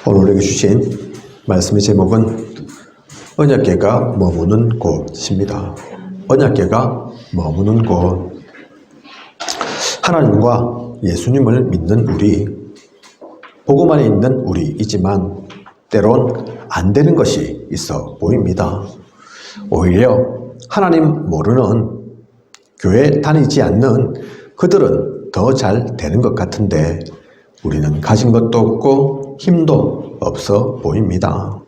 오늘 우리에게 주신 말씀의 제목은 언약궤가 머무는 곳입니다. 언약궤가 머무는 곳. 하나님과 예수님을 믿는 우리, 복음 안에 있는 우리이지만 때론 안 되는 것이 있어 보입니다. 오히려 하나님 모르는, 교회 다니지 않는 그들은 더 잘 되는 것 같은데 우리는 가진 것도 없고 힘도 없어 보입니다.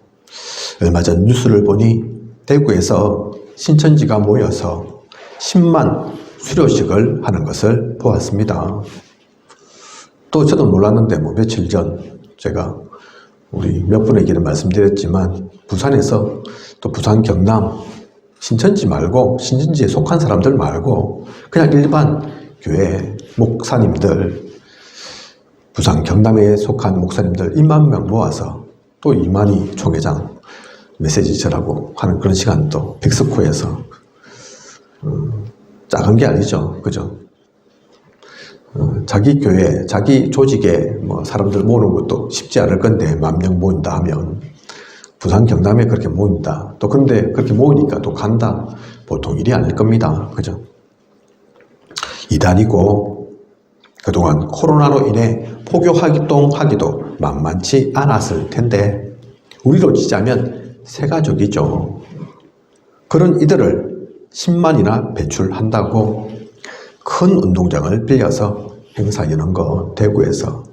얼마 전 뉴스를 보니 대구에서 신천지가 모여서 10만 수료식을 하는 것을 보았습니다. 또 저도 몰랐는데 며칠 전 제가 우리 몇 분에게는 말씀드렸지만 부산에서, 또 부산 경남 신천지 말고, 신천지에 속한 사람들 말고 그냥 일반 교회 목사님들, 부산 경남에 속한 목사님들 2만 명 모아서 또 이만희 총회장 메시지 전하고 하는 그런 시간도 백스코에서 작은 게 아니죠. 그죠? 자기 교회, 자기 조직에 사람들 모으는 것도 쉽지 않을 건데 10,000명 모인다 하면, 부산 경남에 그렇게 모인다. 또 근데 그렇게 모이니까 또 간다. 보통 일이 아닐 겁니다. 그죠? 이단이고 그동안 코로나로 인해 포교 활동하기도 만만치 않았을 텐데 우리로 치자면 새 가족이죠. 그런 이들을 10만이나 배출한다고 큰 운동장을 빌려서 행사 여는 거, 대구에서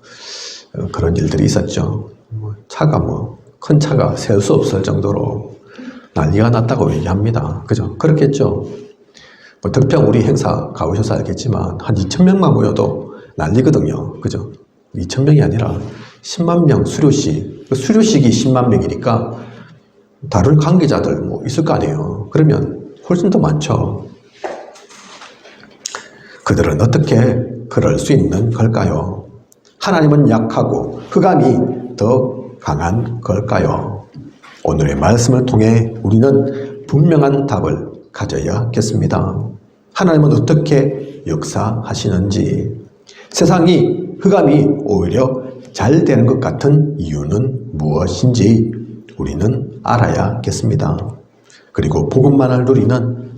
그런 일들이 있었죠. 차가 큰 차가 셀 수 없을 정도로 난리가 났다고 얘기합니다. 그죠? 그렇겠죠. 덕평 우리 행사 가보셔서 알겠지만 한 2,000명만 모여도 난리거든요. 그죠? 2,000명이 아니라 10만 명 수료식, 수료식이 10만 명이니까 다른 관계자들 있을 거 아니에요. 그러면 훨씬 더 많죠. 그들은 어떻게 그럴 수 있는 걸까요? 하나님은 약하고 흑암이 더 강한 걸까요? 오늘의 말씀을 통해 우리는 분명한 답을 가져야겠습니다. 하나님은 어떻게 역사하시는지, 세상이, 흑암이 오히려 잘 되는 것 같은 이유는 무엇인지 우리는 알아야겠습니다. 그리고 복음만을 누리는,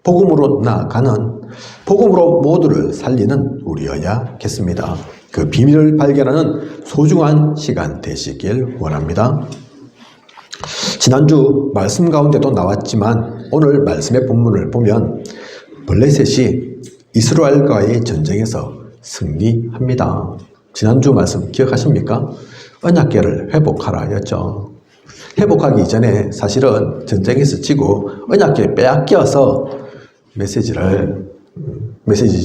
복음으로 나아가는, 복음으로 모두를 살리는 우리여야겠습니다. 그 비밀을 발견하는 소중한 시간 되시길 원합니다. 지난주 말씀 가운데도 나왔지만 오늘 말씀의 본문을 보면 블레셋이 이스라엘과의 전쟁에서 승리합니다. 지난주 말씀 기억하십니까? 언약궤를 회복하라였죠. 회복하기 이전에 사실은 전쟁에서 지고 언약궤 빼앗겨서 메시지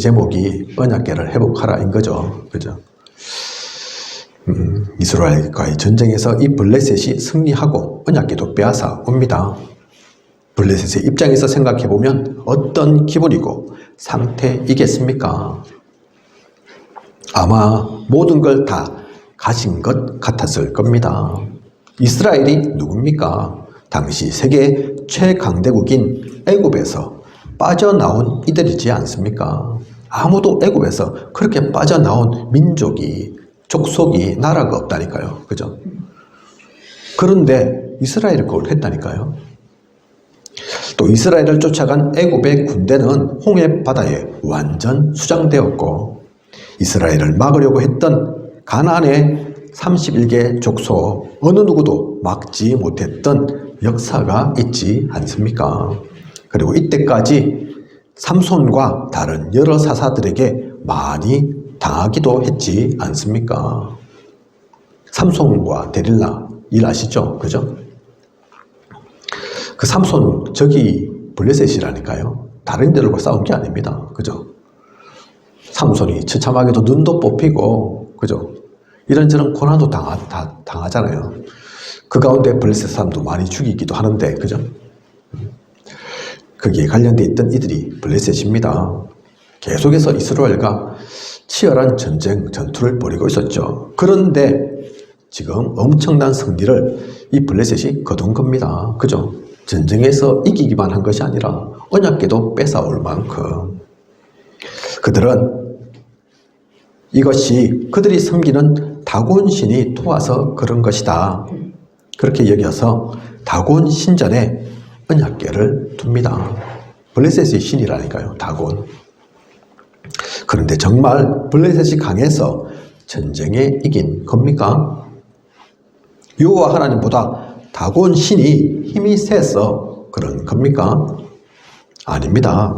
제목이 언약궤를 회복하라인 거죠. 그죠? 이스라엘과의 전쟁에서 이 블레셋이 승리하고 언약궤도 빼앗아 옵니다. 블레셋의 입장에서 생각해보면 어떤 기분이고 상태이겠습니까? 아마 모든 걸 다 가진 것 같았을 겁니다. 이스라엘이 누굽니까? 당시 세계 최강대국인 애굽에서 빠져나온 이들이지 않습니까? 아무도 애굽에서 그렇게 빠져나온 민족이, 족속이, 나라가 없다니까요. 그죠? 그런데 이스라엘이 그걸 했다니까요. 또 이스라엘을 쫓아간 애굽의 군대는 홍해 바다에 완전 수장되었고, 이스라엘을 막으려고 했던 가나안의 31개 족속 어느 누구도 막지 못했던 역사가 있지 않습니까? 그리고 이때까지 삼손과 다른 여러 사사들에게 많이 당하기도 했지 않습니까? 삼손과 데릴라 일 아시죠? 그죠? 그 삼손, 저기 블레셋이라니까요. 다른 데들과 싸운 게 아닙니다. 그죠? 삼손이 처참하게도 눈도 뽑히고, 그죠? 이런저런 고난도 당하잖아요. 그 가운데 블레셋 사람도 많이 죽이기도 하는데, 그죠? 거기에 관련되어 있던 이들이 블레셋입니다. 계속해서 이스라엘과 치열한 전투를 벌이고 있었죠. 그런데 지금 엄청난 승리를 이 블레셋이 거둔 겁니다. 그죠? 전쟁에서 이기기만 한 것이 아니라 언약궤도 뺏어올 만큼 그들은 이것이 그들이 섬기는 다곤신이 도와서 그런 것이다. 그렇게 여겨서 다곤 신전에 언약궤를 둡니다. 블레셋의 신이라니까요, 다곤. 그런데 정말 블레셋이 강해서 전쟁에 이긴 겁니까? 여호와 하나님보다 다곤 신이 힘이 세서 그런 겁니까? 아닙니다.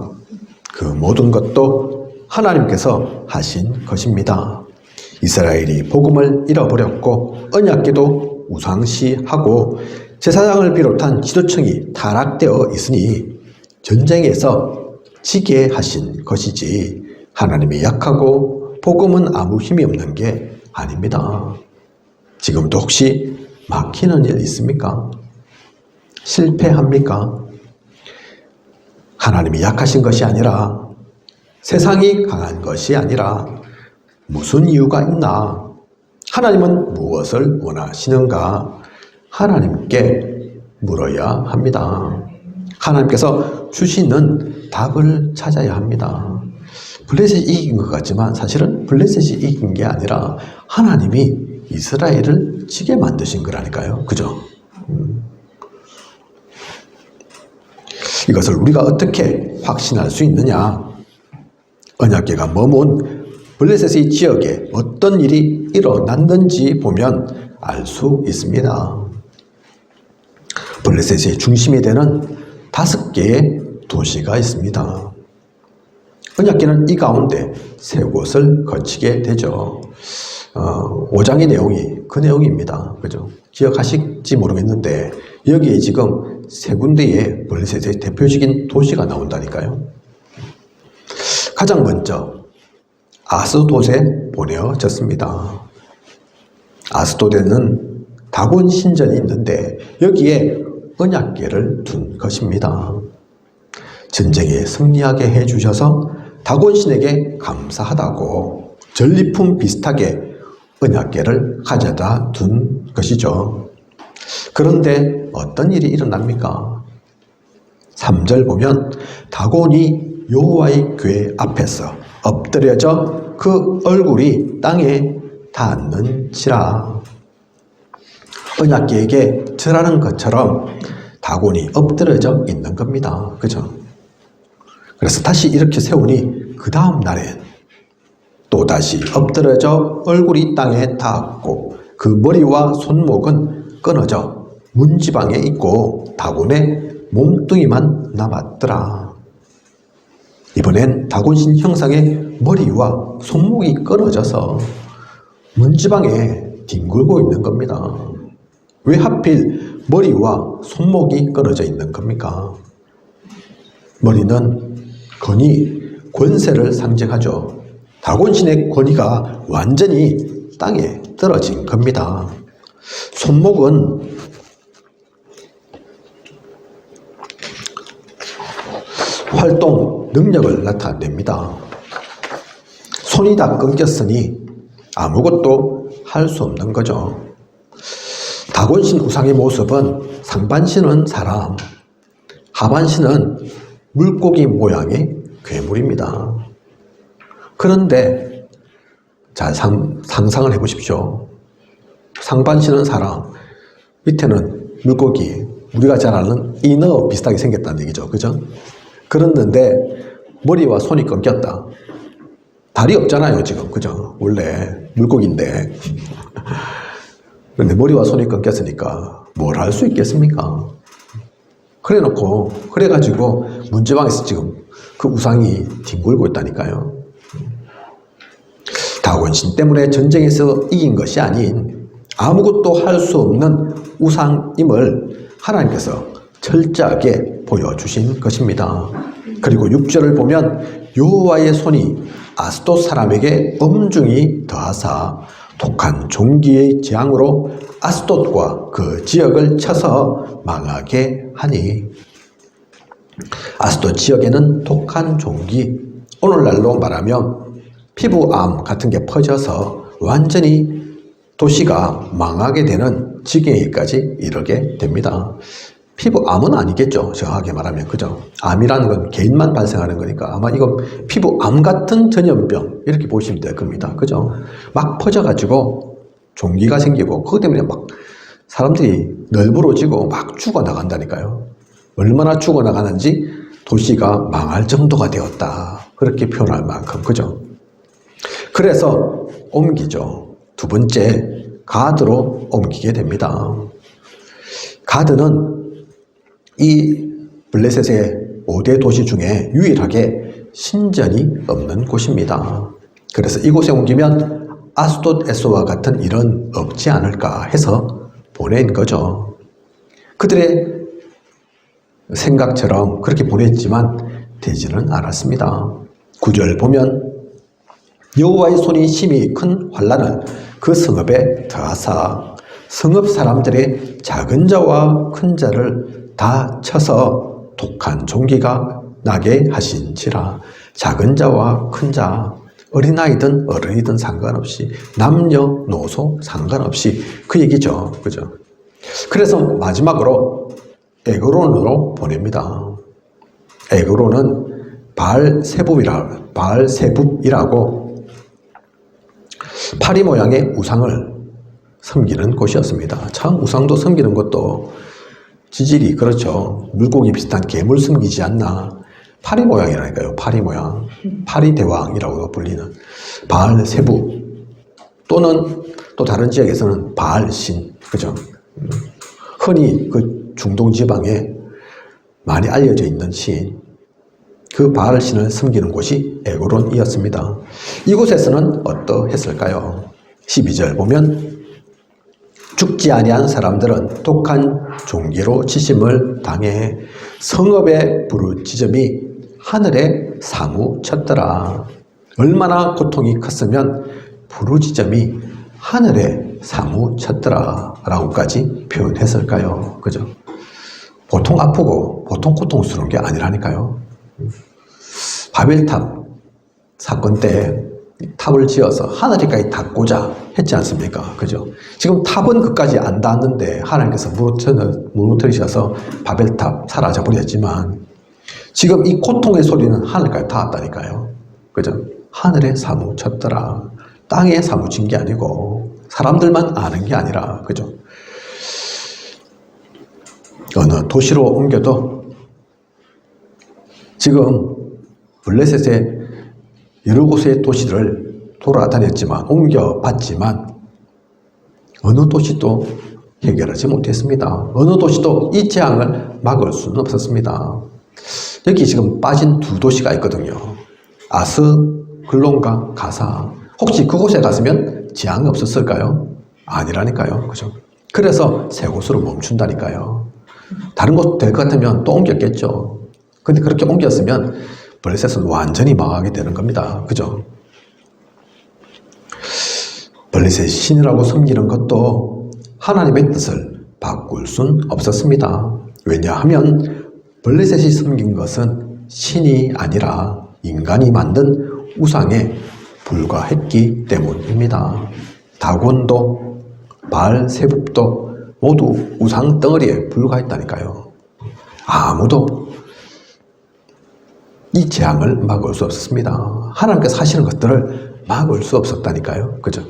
그 모든 것도 하나님께서 하신 것입니다. 이스라엘이 복음을 잃어버렸고 언약궤도 우상시하고 제사장을 비롯한 지도층이 타락되어 있으니 전쟁에서 지게 하신 것이지 하나님이 약하고 복음은 아무 힘이 없는 게 아닙니다. 지금도 혹시 막히는 일 있습니까? 실패합니까? 하나님이 약하신 것이 아니라 세상이 강한 것이 아니라 무슨 이유가 있나? 하나님은 무엇을 원하시는가? 하나님께 물어야 합니다. 하나님께서 주시는 답을 찾아야 합니다. 블레셋이 이긴 것 같지만 사실은 블레셋이 이긴 게 아니라 하나님이 이스라엘을 지게 만드신 거라니까요. 그죠? 이것을 우리가 어떻게 확신할 수 있느냐? 언약궤가 머문 블레셋의 지역에 어떤 일이 일어났는지 보면 알 수 있습니다. 블레셋의 중심이 되는 5개의 도시가 있습니다. 언약궤는 이 가운데 3곳을 거치게 되죠. 5장의 내용이 그 내용입니다. 그죠? 기억하실지 모르겠는데 여기에 지금 3군데의 블레셋의 대표적인 도시가 나온다니까요. 가장 먼저 아스돗에 보내어졌습니다. 아스돗에는 다곤 신전이 있는데 여기에 언약궤를 둔 것입니다. 전쟁에 승리하게 해주셔서 다곤 신에게 감사하다고 전리품 비슷하게 언약궤를 가져다 둔 것이죠. 그런데 어떤 일이 일어납니까? 3절 보면 다곤이 여호와의 궤 앞에서 엎드려져 그 얼굴이 땅에 닿는지라. 언약궤에게 절하는 것처럼 다곤이 엎드려져 있는 겁니다. 그죠? 그래서 다시 이렇게 세우니 그 다음 날엔 또다시 엎드려져 얼굴이 땅에 닿았고 그 머리와 손목은 끊어져 문지방에 있고 다곤의 몸뚱이만 남았더라. 이번엔 다곤신 형상의 머리와 손목이 끊어져서 문지방에 뒹굴고 있는 겁니다. 왜 하필 머리와 손목이 끊어져 있는 겁니까? 머리는 권위, 권세를 상징하죠. 다곤신의 권위가 완전히 땅에 떨어진 겁니다. 손목은 활동 능력을 나타냅니다. 손이 다 끊겼으니 아무것도 할 수 없는 거죠. 다곤신 우상의 모습은 상반신은 사람, 하반신은 물고기 모양의 괴물입니다. 그런데 잘 상상을 해보십시오. 상반신은 사람, 밑에는 물고기, 우리가 잘 아는 인어 비슷하게 생겼다는 얘기죠. 그죠? 그랬는데 머리와 손이 끊겼다. 다리 없잖아요, 지금. 그죠? 원래 물고기인데. 그런데 머리와 손이 끊겼으니까 뭘 할 수 있겠습니까? 그래가지고 문지방에서 지금 그 우상이 뒹굴고 있다니까요. 다곤신 때문에 전쟁에서 이긴 것이 아닌 아무것도 할 수 없는 우상임을 하나님께서 철저하게 보여주신 것입니다. 그리고 6절을 보면 여호와의 손이 아스돗 사람에게 엄중히 더하사 독한 종기의 재앙으로 아스돗과 그 지역을 쳐서 망하게 하니. 아스돗 지역에는 독한 종기, 오늘날로 말하면 피부암 같은 게 퍼져서 완전히 도시가 망하게 되는 지경에까지 이르게 됩니다. 피부암은 아니겠죠, 정확하게 말하면. 그죠? 암이라는 건 개인만 발생하는 거니까 아마 이건 피부암 같은 전염병 이렇게 보시면 될 겁니다. 그죠? 막 퍼져가지고 종기가 생기고 그것 때문에 막 사람들이 널브러지고 막 죽어나간다니까요. 얼마나 죽어나가는지 도시가 망할 정도가 되었다. 그렇게 표현할 만큼, 그죠? 그래서 옮기죠. 두 번째, 가드로 옮기게 됩니다. 가드는 이 블레셋의 5대 도시 중에 유일하게 신전이 없는 곳입니다. 그래서 이곳에 옮기면 아스돗에서와 같은 일은 없지 않을까 해서 보낸 거죠. 그들의 생각처럼 그렇게 보냈지만 되지는 않았습니다. 9절 보면 여호와의 손이 심히 큰 환난을 그 성읍에 더하사 성읍 사람들의 작은 자와 큰 자를 다 쳐서 독한 종기가 나게 하신지라. 작은 자와 큰 자, 어린아이든 어른이든 상관없이, 남녀노소 상관없이 그 얘기죠. 그죠? 그래서 마지막으로 에그론으로 보냅니다. 에그론은 바알세붑이라고 파리 모양의 우상을 섬기는 곳이었습니다. 참 우상도 섬기는 것도 지질이 그렇죠. 물고기 비슷한 괴물 섬기지 않나. 파리 모양이라니까요. 파리 모양. 파리 대왕이라고 불리는 바알세붑, 또는 또 다른 지역에서는 바알신, 그죠? 흔히 그 중동 지방에 많이 알려져 있는 신, 그 바알신을 섬기는 곳이 에그론이었습니다. 이곳에서는 어떠했을까요? 12절 보면 죽지 아니한 사람들은 독한 종기로 치심을 당해 성읍의 부르짖음이 하늘에 사무쳤더라. 얼마나 고통이 컸으면 부르짖음이 하늘에 사무쳤더라 라고까지 표현했을까요? 그죠? 보통 아프고 보통 고통스러운 게 아니라니까요. 바벨탑 사건 때 탑을 지어서 하늘에까지 닿고자 했지 않습니까? 그죠? 지금 탑은 그까지 안 닿았는데 하나님께서 무너뜨리셔서 바벨탑 사라져 버렸지만 지금 이 고통의 소리는 하늘까지 닿았다니까요. 그죠? 하늘에 사무쳤더라. 땅에 사무친 게 아니고 사람들만 아는 게 아니라, 그죠? 어느 도시로 옮겨도 지금 블레셋의 여러 곳의 도시를 돌아다녔지만, 옮겨봤지만 어느 도시도 해결하지 못했습니다. 어느 도시도 이 재앙을 막을 수는 없었습니다. 여기 지금 빠진 두 도시가 있거든요. 아스글론과 가사. 혹시 그곳에 갔으면 재앙이 없었을까요? 아니라니까요. 그죠? 그래서 세 곳으로 멈춘다니까요. 다른 곳 될 것 같으면 또 옮겼겠죠. 근데 그렇게 옮겼으면 블레셋은 완전히 망하게 되는 겁니다. 그죠? 블레셋 신이라고 섬기는 것도 하나님의 뜻을 바꿀 순 없었습니다. 왜냐하면 블레셋이 섬긴 것은 신이 아니라 인간이 만든 우상에 불과했기 때문입니다. 다곤도 바알세붑도 모두 우상 덩어리에 불과했다니까요. 아무도 이 재앙을 막을 수 없었습니다. 하나님께서 하시는 것들을 막을 수 없었다니까요. 그죠?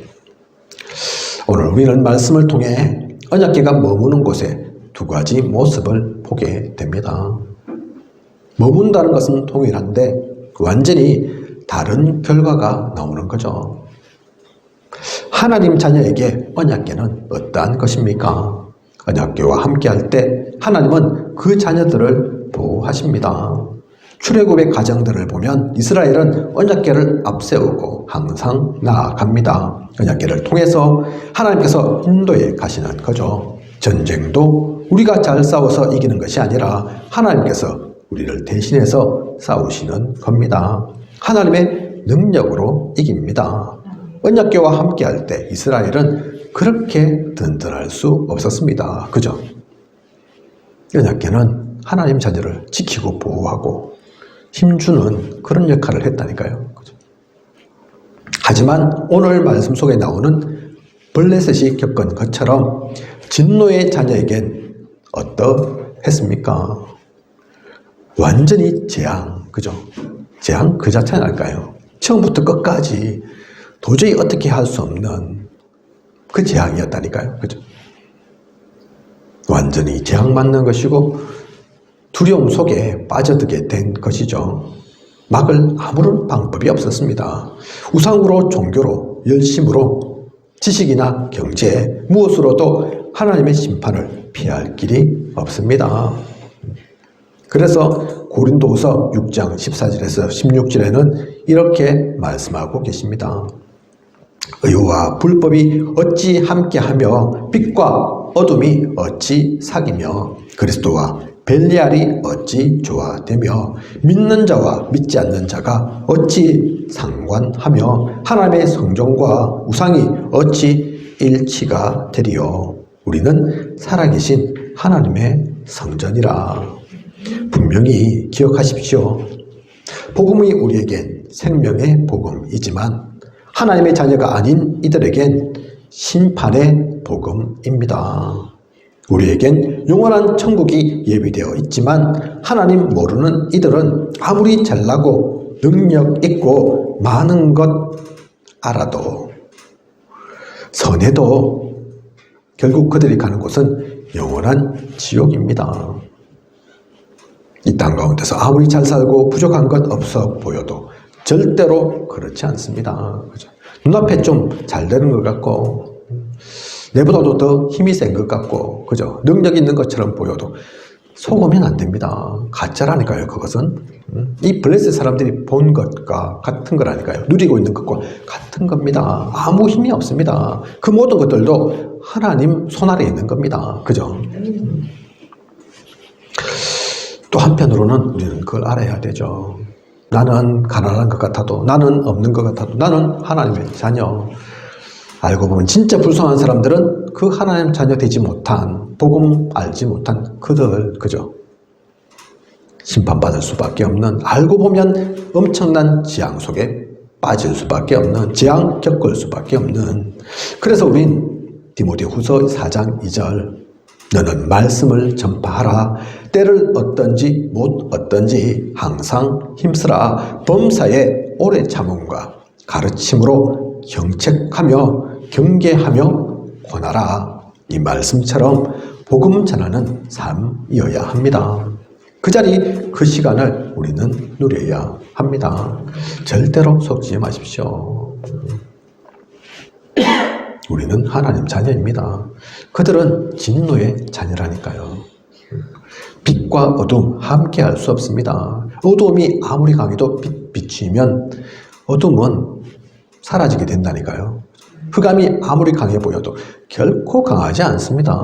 오늘 우리는 말씀을 통해 언약궤가 머무는 곳에 두 가지 모습을 보게 됩니다. 머문다는 것은 동일한데 완전히 다른 결과가 나오는 거죠. 하나님 자녀에게 언약궤는 어떠한 것입니까? 언약궤와 함께할 때 하나님은 그 자녀들을 보호하십니다. 출애굽의 과정들을 보면 이스라엘은 언약궤를 앞세우고 항상 나아갑니다. 언약궤를 통해서 하나님께서 인도해 가시는 거죠. 전쟁도 우리가 잘 싸워서 이기는 것이 아니라 하나님께서 우리를 대신해서 싸우시는 겁니다. 하나님의 능력으로 이깁니다. 언약궤와 함께할 때 이스라엘은 그렇게 든든할 수 없었습니다. 그죠? 언약궤는 하나님 자녀를 지키고 보호하고 힘주는 그런 역할을 했다니까요. 그죠? 하지만 오늘 말씀 속에 나오는 블레셋이 겪은 것처럼 진노의 자녀에겐 어떠했습니까? 완전히 재앙, 그죠? 재앙 그 자체는 아닐까요? 처음부터 끝까지 도저히 어떻게 할 수 없는 그 재앙이었다니까요. 그죠? 완전히 재앙맞는 것이고 두려움 속에 빠져들게 된 것이죠. 막을 아무런 방법이 없었습니다. 우상으로, 종교로, 열심으로, 지식이나 경제, 무엇으로도 하나님의 심판을 피할 길이 없습니다. 그래서 고린도후서 6장 14절에서 16절에는 이렇게 말씀하고 계십니다. 의와 불법이 어찌 함께하며 빛과 어둠이 어찌 사귀며 그리스도와 벨리알이 어찌 조화되며 믿는 자와 믿지 않는 자가 어찌 상관하며 하나님의 성전과 우상이 어찌 일치가 되리요. 우리는 살아계신 하나님의 성전이라. 분명히 기억하십시오. 복음이 우리에겐 생명의 복음이지만 하나님의 자녀가 아닌 이들에겐 심판의 복음입니다. 우리에겐 영원한 천국이 예비되어 있지만 하나님 모르는 이들은 아무리 잘나고 능력 있고 많은 것 알아도 선해도 결국 그들이 가는 곳은 영원한 지옥입니다. 이 땅 가운데서 아무리 잘 살고 부족한 것 없어 보여도 절대로 그렇지 않습니다. 그죠? 눈앞에 좀 잘 되는 것 같고 내보다도 더 힘이 센 것 같고 그죠? 능력 있는 것처럼 보여도 속으면 안 됩니다. 가짜라니까요. 그것은 이 블레셋 사람들이 본 것과 같은 거라니까요. 누리고 있는 것과 같은 겁니다. 아무 힘이 없습니다. 그 모든 것들도 하나님 손 아래 있는 겁니다. 그죠? 또 한편으로는 우리는 그걸 알아야 되죠. 나는 가난한 것 같아도, 나는 없는 것 같아도, 나는 하나님의 자녀. 알고 보면 진짜 불쌍한 사람들은 그 하나님 자녀 되지 못한, 복음 알지 못한 그들, 그죠? 심판받을 수밖에 없는, 알고 보면 엄청난 재앙 속에 빠질 수밖에 없는, 재앙 겪을 수밖에 없는. 그래서 우린 디모데후서 4장 2절 너는 말씀을 전파하라. 때를 얻든지 못 얻든지 항상 힘쓰라. 범사에 오래 참음과 가르침으로 경책하며 경계하며 권하라. 이 말씀처럼 복음 전하는 삶이어야 합니다. 그 자리, 그 시간을 우리는 누려야 합니다. 절대로 속지 마십시오. 우리는 하나님 자녀입니다. 그들은 진노의 자녀라니까요. 빛과 어둠 함께 할 수 없습니다. 어둠이 아무리 강해도 비치면 어둠은 사라지게 된다니까요. 흑암이 아무리 강해 보여도 결코 강하지 않습니다.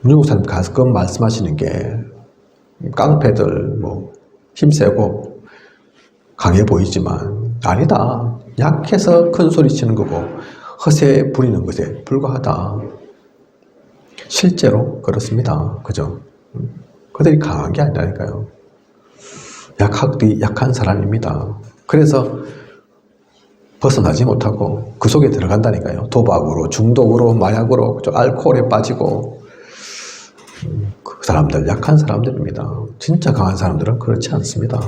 문영사님 가끔 말씀하시는 게 깡패들 힘세고 강해 보이지만 아니다. 약해서 큰 소리 치는 거고 허세 부리는 것에 불과하다. 실제로 그렇습니다. 그죠? 그들이 강한 게 아니라니까요. 약한 사람입니다. 그래서 벗어나지 못하고 그 속에 들어간다니까요. 도박으로, 중독으로, 마약으로, 알코올에 빠지고. 그 사람들, 약한 사람들입니다. 진짜 강한 사람들은 그렇지 않습니다.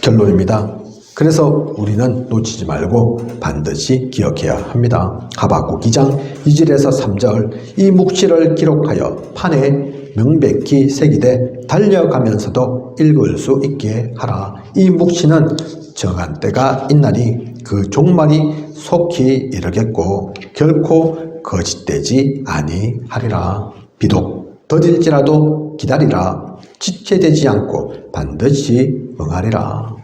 결론입니다. 그래서 우리는 놓치지 말고 반드시 기억해야 합니다. 하박국 2장 2절에서 3절 이 묵시를 기록하여 판에 명백히 새기되 달려가면서도 읽을 수 있게 하라. 이 묵시는 정한 때가 있나니 그 종말이 속히 이르겠고 결코 거짓되지 아니하리라. 비록 더딜지라도 기다리라. 지체되지 않고 반드시 응하리라.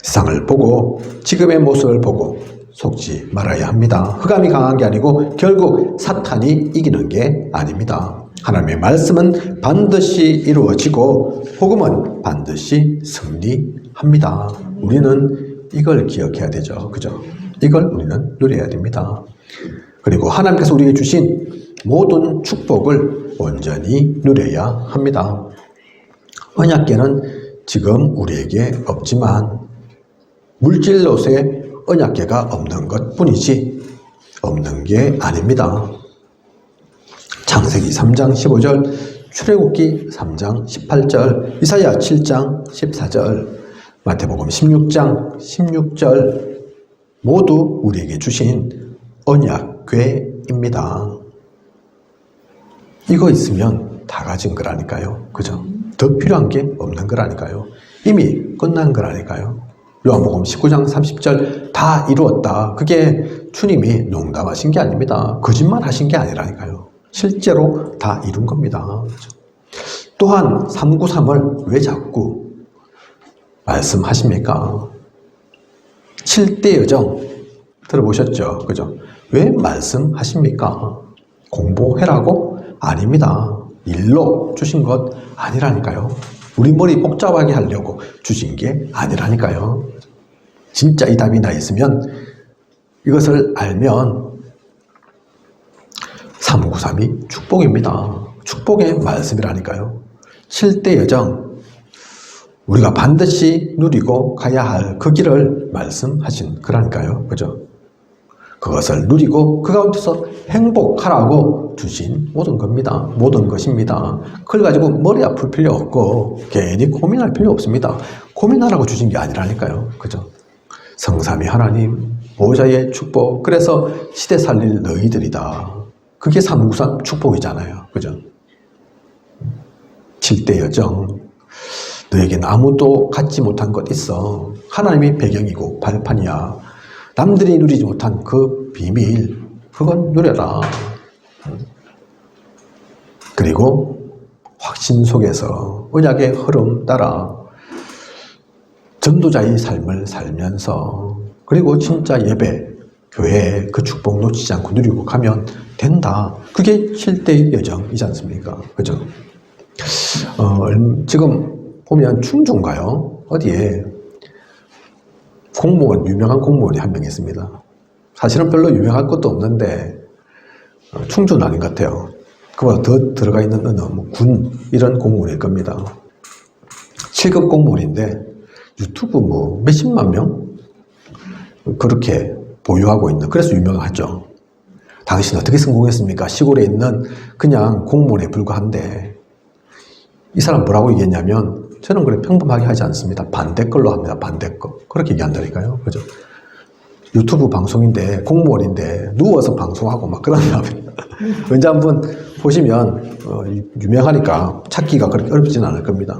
세상을 보고 지금의 모습을 보고 속지 말아야 합니다. 흑암이 강한 게 아니고 결국 사탄이 이기는 게 아닙니다. 하나님의 말씀은 반드시 이루어지고 복음은 반드시 승리합니다. 우리는 이걸 기억해야 되죠. 그죠? 이걸 우리는 누려야 됩니다. 그리고 하나님께서 우리에게 주신 모든 축복을 온전히 누려야 합니다. 언약궤는 지금 우리에게 없지만 물질로서의 언약궤가 없는 것 뿐이지 없는 게 아닙니다. 창세기 3장 15절, 출애굽기 3장 18절, 이사야 7장 14절, 마태복음 16장 16절, 모두 우리에게 주신 언약궤입니다. 이거 있으면 다 가진 거라니까요. 그죠? 더 필요한 게 없는 거라니까요. 이미 끝난 거라니까요. 요한복음 19장 30절 다 이루었다. 그게 주님이 농담하신 게 아닙니다. 거짓말 하신 게 아니라니까요. 실제로 다 이룬 겁니다. 그죠? 또한 393을 왜 자꾸 말씀하십니까? 7대 여정 들어보셨죠? 그죠? 왜 말씀하십니까? 공부해라고? 아닙니다. 일로 주신 것 아니라니까요. 우리 머리 복잡하게 하려고 주신 게 아니라니까요. 진짜 이 답이 나 있으면 이것을 알면 393이 축복입니다. 축복의 말씀이라니까요. 7대 여정, 우리가 반드시 누리고 가야 할 그 길을 말씀하신 거라니까요. 그죠? 그것을 누리고 그 가운데서 행복하라고 주신 모든 겁니다. 모든 것입니다. 그걸 가지고 머리 아플 필요 없고 괜히 고민할 필요 없습니다. 고민하라고 주신 게 아니라니까요. 그죠? 성삼위 하나님 보호자의 축복, 그래서 시대 살릴 너희들이다. 그게 393 축복이잖아요. 그죠? 7대 여정, 너에게는 아무도 갖지 못한 것 있어. 하나님이 배경이고 발판이야. 남들이 누리지 못한 그 비밀, 그건 누려라. 그리고 확신 속에서 언약의 흐름 따라 전도자의 삶을 살면서, 그리고 진짜 예배, 교회 그 축복 놓치지 않고 누리고 가면 된다. 그게 7대 여정이지 않습니까? 그죠? 지금 보면 충주인가요? 어디에 공무원, 유명한 공무원이 한 명 있습니다. 사실은 별로 유명할 것도 없는데 충주는 아닌 것 같아요. 그보다 더 들어가 있는 어느 군 이런 공무원일 겁니다. 7급 공무원인데 유튜브 몇십만 명? 그렇게 보유하고 있는, 그래서 유명하죠. 당신 어떻게 성공했습니까? 시골에 있는 그냥 공무원에 불과한데, 이 사람 뭐라고 얘기했냐면, 저는 그래 평범하게 하지 않습니다. 반대 걸로 합니다. 반대 거. 그렇게 얘기한다니까요. 그죠? 유튜브 방송인데, 공무원인데, 누워서 방송하고 막 그런다. 언제 한번 보시면, 유명하니까 찾기가 그렇게 어렵지는 않을 겁니다.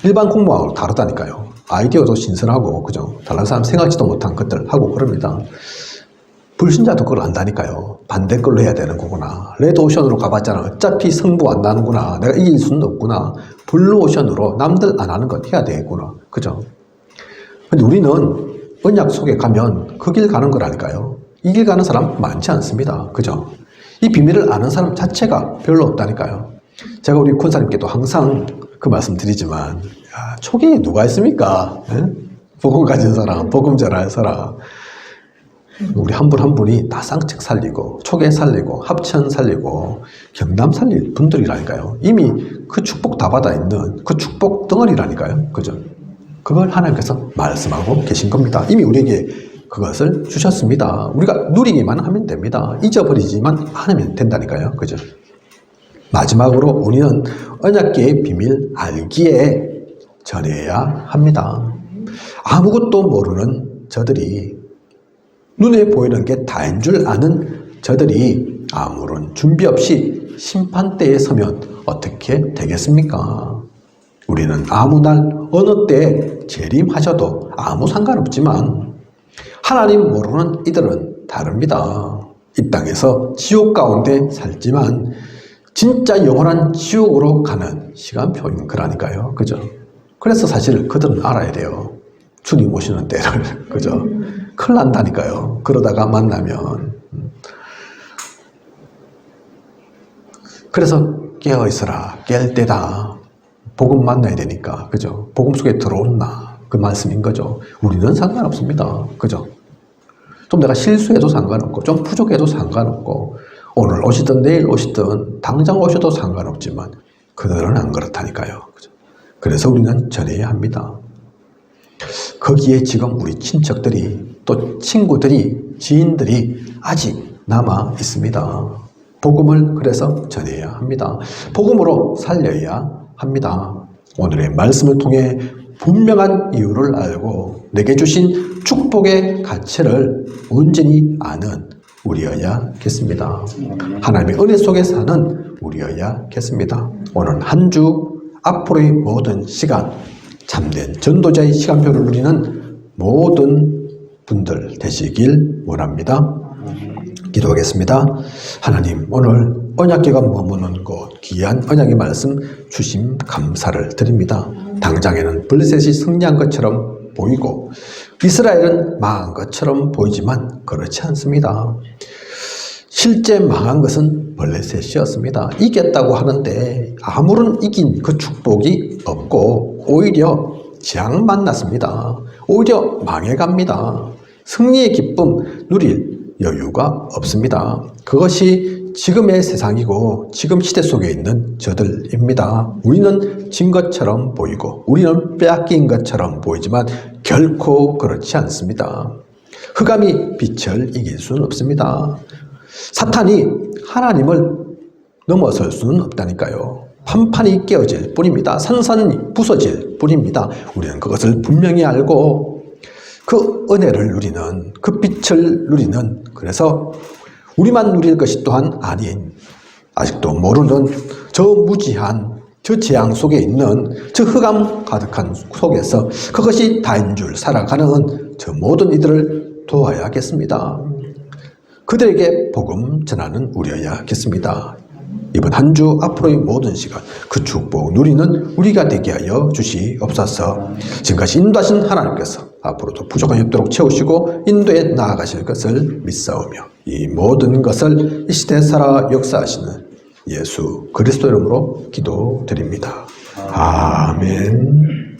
일반 공무원하고 다르다니까요. 아이디어도 신선하고, 그죠? 다른 사람 생각지도 못한 것들 하고 그럽니다. 불신자도 그걸 안다니까요. 반대 걸로 해야 되는 거구나. 레드오션으로 가봤잖아. 어차피 승부 안 나는구나. 내가 이길 수는 없구나. 블루오션으로 남들 안 하는 거 해야 되겠구나. 그죠? 근데 우리는 언약 속에 가면 그 길 가는 거라니까요. 이 길 가는 사람 많지 않습니다. 그죠? 이 비밀을 아는 사람 자체가 별로 없다니까요. 제가 우리 권사님께도 항상 그 말씀 드리지만, 야, 초기에 누가 있습니까? 에? 복음 가진 사람, 복음 전할 사람. 우리 한 분 한 분이 다 쌍책 살리고, 초계 살리고, 합천 살리고, 경남 살릴 분들이라니까요. 이미 그 축복 다 받아 있는 그 축복 덩어리라니까요. 그죠? 그걸 하나님께서 말씀하고 계신 겁니다. 이미 우리에게 그것을 주셨습니다. 우리가 누리기만 하면 됩니다. 잊어버리지만 않으면 된다니까요. 그죠? 마지막으로 우리는 언약궤의 비밀 알기에 전해야 합니다. 아무것도 모르는 저들이, 눈에 보이는 게 다인 줄 아는 저들이 아무런 준비 없이 심판대에 서면 어떻게 되겠습니까? 우리는 아무 날 어느 때에 재림하셔도 아무 상관없지만, 하나님 모르는 이들은 다릅니다. 이 땅에서 지옥 가운데 살지만 진짜 영원한 지옥으로 가는 시간표인 거라니까요. 그죠? 그래서 사실 그들은 알아야 돼요. 주님 오시는 때를. 그죠? 큰일 난다니까요. 그러다가 만나면. 그래서 깨어 있어라. 깰 때다. 복음 만나야 되니까. 그죠? 복음 속에 들어온나. 그 말씀인 거죠. 우리는 상관없습니다. 그죠? 좀 내가 실수해도 상관없고, 좀 부족해도 상관없고, 오늘 오시든 내일 오시든 당장 오셔도 상관없지만 그들은 안 그렇다니까요. 그죠? 그래서 우리는 전해야 합니다. 거기에 지금 우리 친척들이, 또 친구들이, 지인들이 아직 남아 있습니다. 복음을 그래서 전해야 합니다. 복음으로 살려야 합니다. 오늘의 말씀을 통해 분명한 이유를 알고 내게 주신 축복의 가치를 온전히 아는 우리여야겠습니다. 하나님의 은혜 속에 사는 우리여야겠습니다. 오늘 한 주 앞으로의 모든 시간 참된 전도자의 시간표를 누리는 모든 분들 되시길 원합니다. 기도하겠습니다. 하나님, 오늘 언약궤가 머무는 곳 귀한 언약의 말씀 주심 감사를 드립니다. 당장에는 블레셋이 승리한 것처럼 보이고 이스라엘은 망한 것처럼 보이지만 그렇지 않습니다. 실제 망한 것은 블레셋이었습니다. 이겼다고 하는데 아무런 이긴 그 축복이 없고 오히려 재앙만 났습니다. 오히려 망해갑니다. 승리의 기쁨 누릴 여유가 없습니다. 그것이 지금의 세상이고 지금 시대 속에 있는 저들입니다. 우리는 진 것처럼 보이고 우리는 빼앗긴 것처럼 보이지만 결코 그렇지 않습니다. 흑암이 빛을 이길 수는 없습니다. 사탄이 하나님을 넘어설 수는 없다니까요. 판판이 깨어질 뿐입니다. 산산이 부서질 뿐입니다. 우리는 그것을 분명히 알고 그 은혜를 누리는, 그 빛을 누리는, 그래서 우리만 누릴 것이 또한 아닌 아직도 모르는 저 무지한 저 재앙 속에 있는 저 흑암 가득한 속에서 그것이 다인 줄 살아가는 저 모든 이들을 도와야겠습니다. 그들에게 복음 전하는 우리여야겠습니다. 이번 한 주 앞으로의 모든 시간 그 축복 누리는 우리가 되게 하여 주시옵소서. 지금까지 인도하신 하나님께서 앞으로도 부족함이 없도록 채우시고 인도에 나아가실 것을 믿사오며 이 모든 것을 이 시대에 살아 역사하시는 예수 그리스도 이름으로 기도드립니다. 아멘.